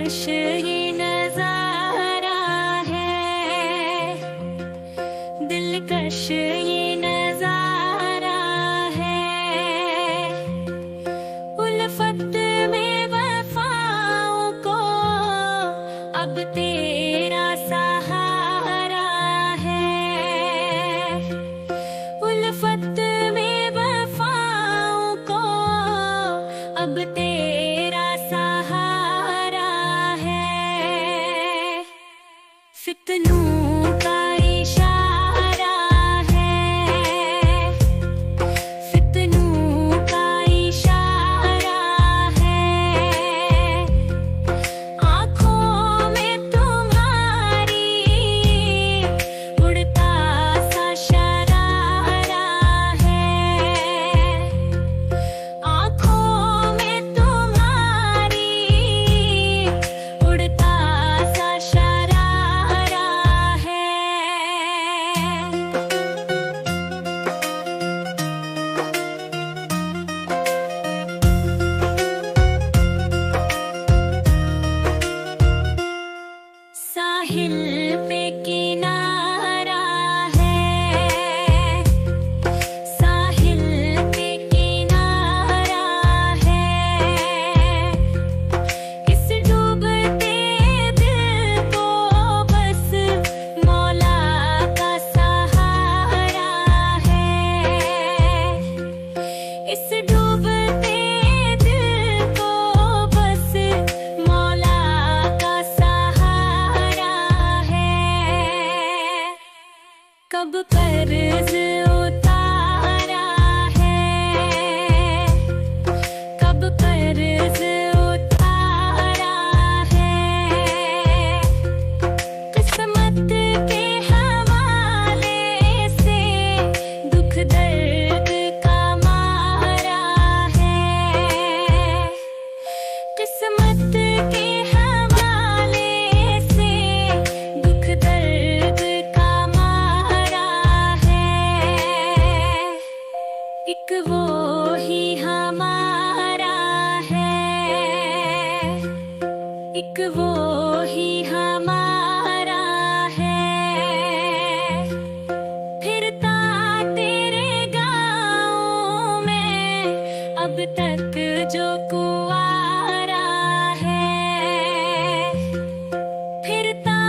दिलकश ये नजारा है, दिलकश ये नजारा है। उल्फत में वफाओं को अब तेरा सहारा है। उल्फत में वफाओं को अब तेरा सहारा है। फितनों का इशारा है, फितनों का इशारा है। आँखों में तुम्हारी उड़ता सा शरारा है। आँखों में तुम्हारी उड़ता सा शरारा है। साहिल पे किनारा है, साहिल पे किनारा है। इस डूबते दिल को बस मौला का सहारा है। इस डूबते दिल को बस मौला का सहारा है। कब कर्ज उतारा है, कब कर्ज उतारा है। किस्मत के हवाले से दुख दर्द का मारा है। किस्मत के हवाले से दुख दर्द का मारा है। एक वो ही हमारा है, एक वो ही हमारा है। फिरता तेरे गाँव में अब तक जो कुआरा है। फिरता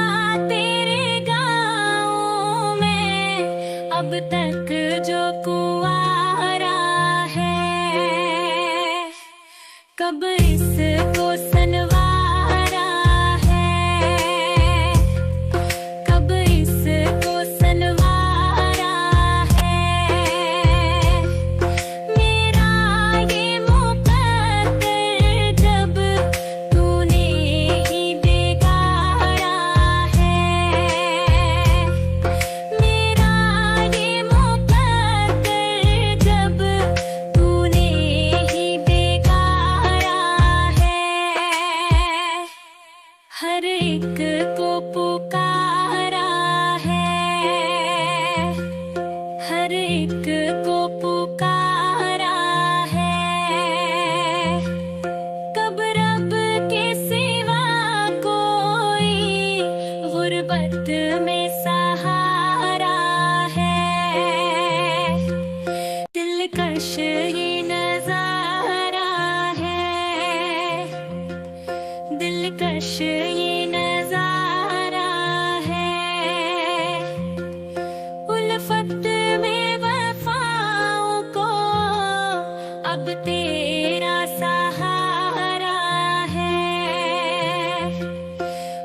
तेरे गाँव में अब तक जो कुआरा है। कब इसको सनवारा है, कब इसको सनवारा है। मेरा ये मुकद्दर जब तूने ही बिगाड़ा है। मेरा ये मुकद्दर जब तूने ही बिगाड़ा है। हर एक को पुकारा है, हर एक को पुकारा है। कब रब के सिवा कोई गुर्बत में सहारा है। दिलकश ये नजारा है, दिलकश ये नजारा है। उल्फत में वफाओं को अब तेरा सहारा है।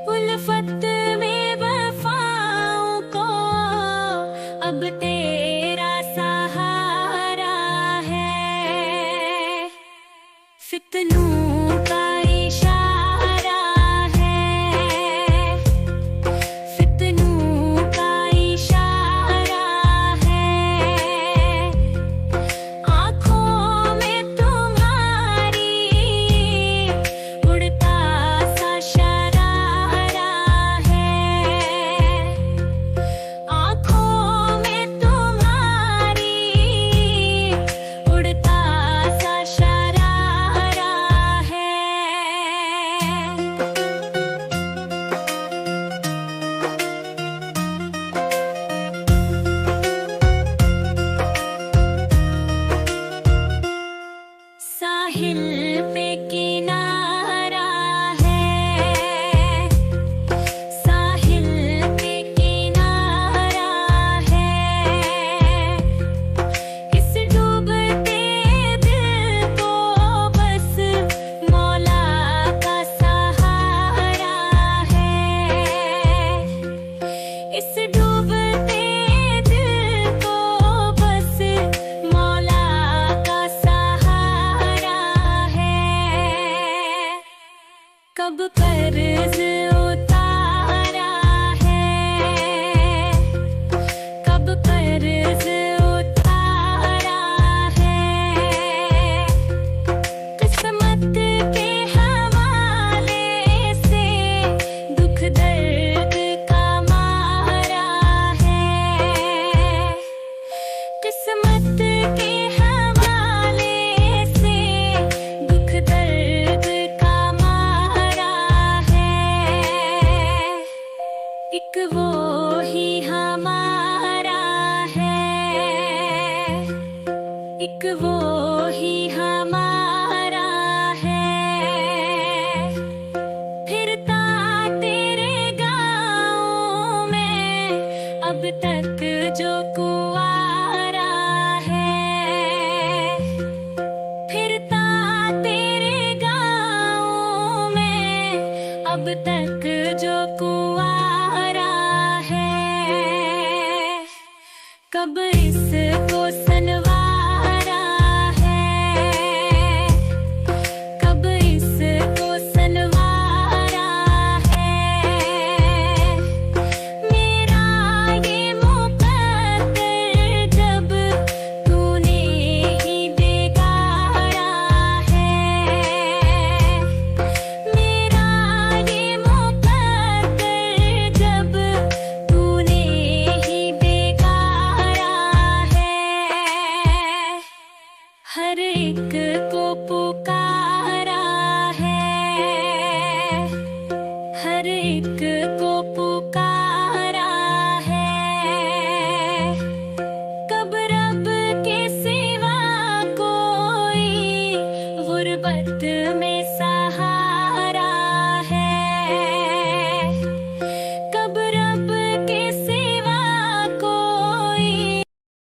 उल्फत में वफाओं को अब तेरा सहारा है। फितनों का इशारा है, कब कर्ज उतारा है, कब कर्ज उतारा है। किस्मत के हवाले से दुख दर्द का मारा है। किस्मत के हवाले से दुख दर्द का मारा है। एक वो ही हमारा है, एक वो ही हमारा है। फिरता तेरे गाँव में अब तक जो कुआरा है। फिरता तेरे गाँव में अब तक जो कुआरा है। कब इसको सनवारा है, कब इसको सनवारा है। मेरा ये मुकद्दर जब तूने ही बिगाड़ा है। मेरा ये मुकद्दर जब तूने ही बिगाड़ा है। हर एक को पुकार